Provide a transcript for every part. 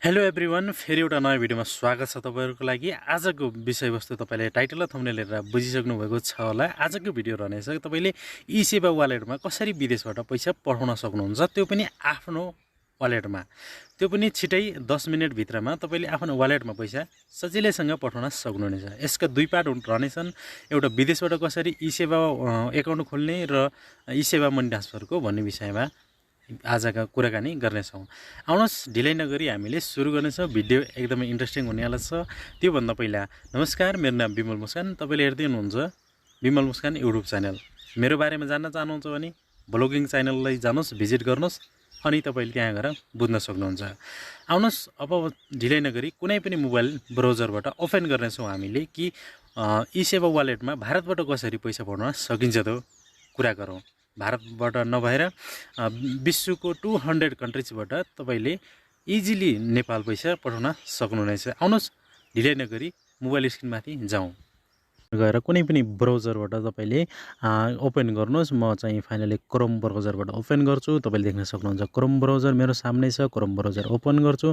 Hello everyone, फेरि एउटा नयाँ भिडियोमा स्वागत छ तपाईहरुको लागि। आजको विषयवस्तु तपाईले टाइटल र थम्बनेल हेरेर बुझिसक्नु भएको छ होला। आजको भिडियो रहनेछ तपाईले eSewa वालेटमा कसरी विदेशबाट पैसा पठाउन सक्नुहुन्छ, त्यो पनि आफ्नो वालेटमा। त्यो पनि छिटै 10 मिनेट भित्रमा तपाईले आफ्नो वालेटमा पैसा सजिलैसँग पठाउन सक्नुहुनेछ। यसका दुई पार्ट रहनेछन्। एउटा विदेशबाट कसरी eSewa एकाउन्ट खोल्ने र eSewa मनी ट्रान्सफरको भन्ने विषयमा आजका कुराकानी गर्नेछौँ। आउनुहोस् ढिलै नगरी हामीले सुरु गर्नेछौँ। भिडियो एकदमै इन्ट्रेस्टिङ हुनेवाला छ। त्योभन्दा पहिला नमस्कार, मेरो नाम बिमल मुस्कान। तपाईले हेर्दै हुनुहुन्छ बिमल मुस्कान युट्युब च्यानल। मेरो बारेमा जान्न चाहनुहुन्छ भने ब्लगिङ च्यानललाई जानुहोस्, भिजिट गर्नुहोस् अनि तपाईले त्यहाँ गएर बुझ्न सक्नुहुन्छ। आउनुहोस् अब ढिलै नगरी कुनै पनि मोबाइल ब्राउजरबाट ओपन गर्नेछौँ हामीले कि eSewa वालेटमा भारतबाट कसरी पैसा पठाउन सकिन्छ त कुरा गरौँ। भारतबाट नभएर विश्वको 200 कन्ट्रिजबाट तपाईले इजिली नेपाल पैसा पठाउन सक्नुहुनेछ। आउनुहोस् ढिलै नगरी मोबाइल स्क्रिनमाथि जाउँ। गएर कुनै पनि ब्राउजरबाट तपाईले ओपन गर्नुहोस्। म चाहिँ फाइनली क्रोम ब्राउजरबाट ओपन गर्छु। तपाईले देख्न सक्नुहुन्छ क्रोम ब्राउजर मेरो सामने छ। क्रोम ब्राउजर ओपन गर्छु।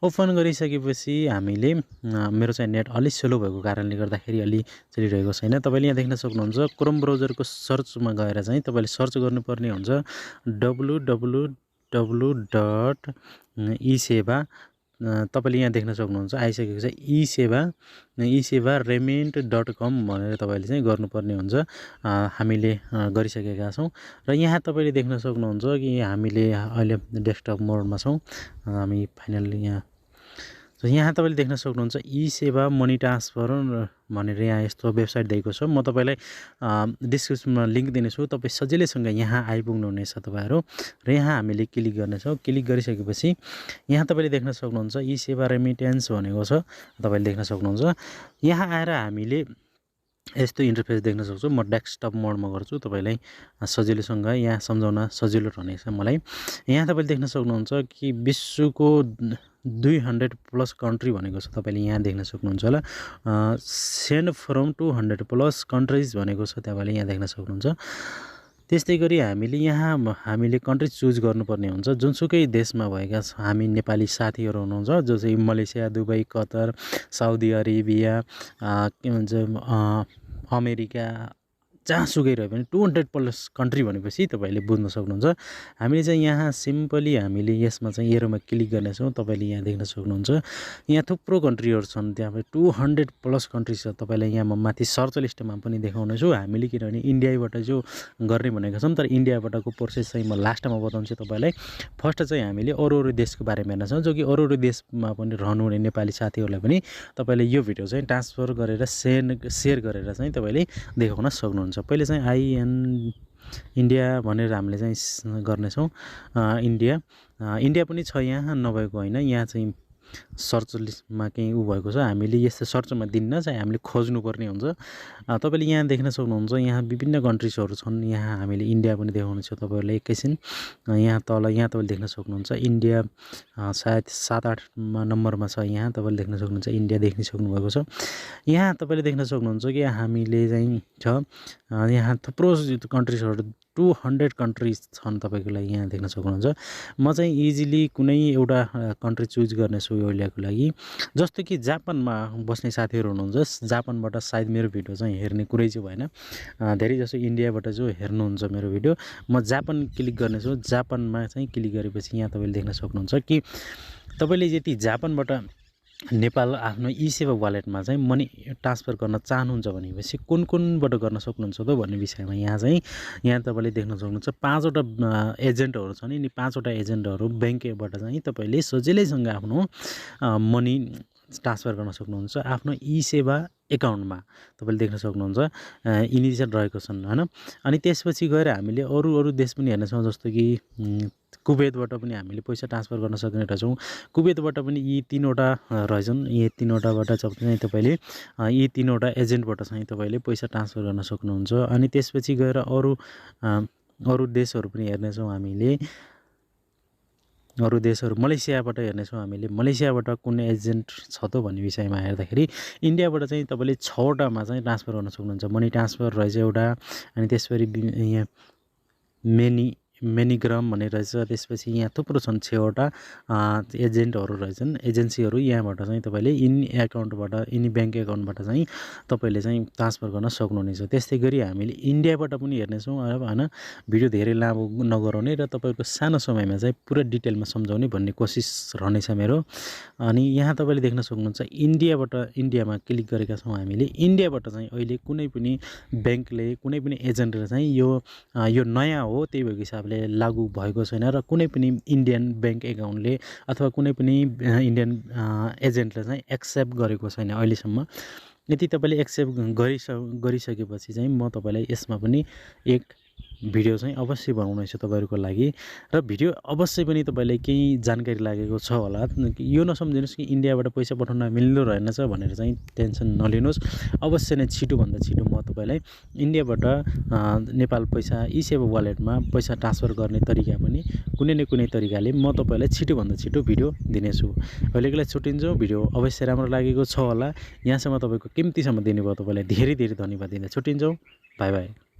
ओपन गरिसकेपछि हामीले मेरो चाहिँ नेट अलि स्लो भएको कारणले गर्दाखेरि अलि चलिरहेको छैन। तपाईले यहाँ देख्न सक्नुहुन्छ क्रोम ब्राउजरको सर्चमा गएर चाहिँ तपाईले सर्च गर्नुपर्ने हुन्छ www.eSewa। तपाईले यहाँ देख्न सक्नुहुन्छ आइसकेको छ eSewaRemit.com भनेर तपाईले चाहिँ गर्नुपर्ने हुन्छ। हामीले गरिसकेका छौँ र यहाँ तपाईले देख्न सक्नुहुन्छ कि हामीले अहिले डेस्कटप मोडमा छौँ। हामी फाइनली यहाँ तपाईले देख्न सक्नुहुन्छ eSewaMoney ट्रान्सफर भनेर यहाँ यस्तो वेबसाइट दिएको छ। म तपाईलाई डिस्क्रिप्सनमा लिंक दिनेछु। तपाई सजिलैसँग यहाँ आइपुग्नु हुनेछ तपाईहरु र यहाँ हामीले क्लिक गर्नेछौँ। क्लिक गरिसकेपछि यहाँ तपाईले देख्न सक्नुहुन्छ eSewa रेमिटेन्स भनेको छ। तपाईले देख्न सक्नुहुन्छ यहाँ आएर हामीले यस्तो इन्टरफेस देख्न सक्छौँ। म डेस्कटप मोडमा गर्छु तपाईलाई सजिलोसँग यहाँ सम्झाउन सजिलो रहनेछ मलाई। यहाँ तपाईले देख्न सक्नुहुन्छ कि विश्वको 200 प्लस कन्ट्री भनेको छ। तपाईले यहाँ देख्न सक्नुहुन्छ होला सेन्ड फ्रम 200 प्लस कन्ट्रिज भनेको छ। तपाईले यहाँ देख्न सक्नुहुन्छ। त्यस्तै गरी हामीले कन्ट्री चुज गर्नुपर्ने हुन्छ। जुनसुकै देशमा भएका हामी नेपाली साथीहरु हुनुहुन्छ जो चाहिँ Malaysia, Dubai, Qatar, Saudi Arabia, के भन्छ अमेरिका, जहाँसुकै रहे पनि 200 प्लस कन्ट्री भनेपछि तपाईले बुझ्न सक्नुहुन्छ। हामीले चाहिँ यहाँ सिम्पली हामीले यसमा चाहिँ एरोमा क्लिक गर्नेछौँ। तपाईले यहाँ देख्न सक्नुहुन्छ यहाँ थुप्रो कन्ट्रीहरु छन्। त्यहाँ 200 प्लस कन्ट्री छ। तपाईलाई यहाँ म माथि सर्च लिस्टमा पनि देखाउने छु। हामीले किनभने इन्डियाबाट जो गर्ने भनेका छौं, तर इन्डियाबाटको प्रोसेस चाहिँ म लास्टमा बताउँछु तपाईलाई। फर्स्ट चाहिँ हामीले अरु देशको बारेमा हेर्नेछौँ, जो कि अरु देशमा पनि रहनुहुने नेपाली साथीहरुलाई पनि तपाईले यो भिडियो चाहिँ ट्रान्सफर गरेर शेयर गरेर चाहिँ तपाईले देखाउन सक्नुहुन्छ। पहिले चाहिँ इन्डिया भनेर हामीले चाहिँ गर्नेछौँ। इन्डिया पनि छ यहाँ, नभएको हैन। यहाँ चाहिँ सर्च लिस्टमा केही भएको छ। हामीले यस्तो सर्चमा दिन्न चाहिँ हामीले खोज्नुपर्ने हुन्छ। तपाईले यहाँ देख्न सक्नुहुन्छ यहाँ विभिन्न कन्ट्रीजहरु छन्। यहाँ हामीले इन्डिया पनि देखाउने छ तपाईहरुलाई एकैछिन। यहाँ तल यहाँ तपाईले देख्न सक्नुहुन्छ इन्डिया सायद 7-8 नम्बरमा छ। यहाँ तपाईले देख्न सक्नुहुन्छ इन्डिया देख्न सक्नु भएको छ। यहाँ तपाईले देख्न सक्नुहुन्छ कि हामीले चाहिँ छ यहाँ थुप्रो कन्ट्रीजहरु 200 कन्ट्रीज छन्। तपाईको लागि यहाँ देख्न सक्नुहुन्छ। म चाहिँ इजिली कुनै एउटा कन्ट्री चुज गर्नेछु योको लागि। जस्तो कि जापानमा बस्ने साथीहरु हुनुहुन्छ। जापानबाट सायद मेरो भिडियो चाहिँ हेर्ने कुरै चाहिँ भएन। धेरै जसो इन्डियाबाट जो हेर्नुहुन्छ मेरो भिडियो, म जापान क्लिक गर्नेछु। जापानमा चाहिँ क्लिक गरेपछि यहाँ तपाईले देख्न सक्नुहुन्छ कि तपाईले यदि जापानबाट नेपाल आफ्नो eSewa वालेटमा चाहिँ मनी ट्रान्सफर गर्न चाहनुहुन्छ भनेपछि कुनबाट गर्न सक्नुहुन्छ त भन्ने विषयमा यहाँ तपाईले देख्न सक्नुहुन्छ 5 वटा एजेन्टहरु छन्। यिनी 5 वटा एजेन्टहरु बैंकबाट चाहिँ तपाईले सजिलैसँग आफ्नो मनी ट्रान्सफर गर्न सक्नुहुन्छ आफ्नो eSewa एकाउन्टमा। तपाईले देख्न सक्नुहुन्छ इनिशियल रहेको छन् हैन। अनि त्यसपछि गएर हामीले अरु देश पनि हेर्न सक्छौं। जस्तो कि कुवेतबाट पनि हामीले पैसा ट्रान्सफर गर्न सक्ने रहेछौं। कुवेतबाट पनि यी 3 वटा रहेछन्। यी 3 वटाबाट चाहिँ तपाईले यी 3 वटा एजेन्टबाट चाहिँ तपाईले पैसा ट्रान्सफर गर्न सक्नुहुन्छ। अनि त्यसपछि गएर अरु देशहरु पनि हेर्ने छौं हामीले। अरु देशहरु मलेसियाबाट हेर्ने छौं हामीले। मलेसियाबाट कुन एजेन्ट छ त भन्ने विषयमा हेर्दाखेरि इन्डियाबाट चाहिँ तपाईले 6 वटामा चाहिँ ट्रान्सफर गर्न सक्नुहुन्छ। मनी ट्रान्सफर रहेछ एउटा। अनि त्यसपछि यहाँ मेनिग्राम भन्ने रहेछ। त्यसपछि यहाँ थुप्रो छन् 6वटा एजेन्टहरू रहेछन्, एजेन्सीहरू। यहाँबाट चाहिँ तपाईँले यिनी एकाउन्टबाट यिनी ब्याङ्क एकाउन्टबाट चाहिँ तपाईँले चाहिँ ट्रान्सफर गर्न सक्नुहुनेछ। त्यस्तै गरी हामीले इन्डियाबाट पनि हेर्नेछौँ होइन। भिडियो धेरै लामो नगराउने र तपाईँको सानो समयमा चाहिँ पुरा डिटेलमा सम्झाउने भन्ने कोसिस रहनेछ मेरो। अनि यहाँ तपाईँले देख्न सक्नुहुन्छ इन्डियामा क्लिक गरेका छौँ हामीले। इन्डियाबाट चाहिँ अहिले कुनै पनि ब्याङ्कले कुनै पनि एजेन्टले चाहिँ यो नयाँ हो, त्यही भएको हिसाबले लागू भएको छैन र कुनै पनि इन्डियन ब्याङ्क एकाउन्टले अथवा कुनै पनि इन्डियन एजेन्टले चाहिँ एक्सेप्ट गरेको छैन अहिलेसम्म। यदि तपाईँले एक्सेप्ट गरिसकेपछि चाहिँ म तपाईँलाई यसमा पनि एक भिडियो चाहिँ अवश्य बनाउनेछु तपाईँहरूको लागि। र भिडियो अवश्य पनि तपाईँलाई केही जानकारी लागेको छ होला। यो नसम्झिनुहोस् कि इन्डियाबाट पैसा पठाउन मिल्दो रहेनछ भनेर चाहिँ टेन्सन नलिनुहोस्। अवश्य नै छिटोभन्दा छिटो म तपाईँलाई इन्डियाबाट नेपाल पैसा eSewa वालेटमा पैसा ट्रान्सफर गर्ने तरिका पनि कुनै न कुनै तरिकाले म तपाईँलाई छिटोभन्दा छिटो भिडियो दिनेछु। अहिलेको लागि छुट्टिन्छु। भिडियो अवश्य राम्रो लागेको छ होला। यहाँसम्म तपाईँको किम्ती समय दिनुभयो, तपाईँलाई धेरै धेरै धन्यवाद दिँदै छुट्टिन्छौँ। By by.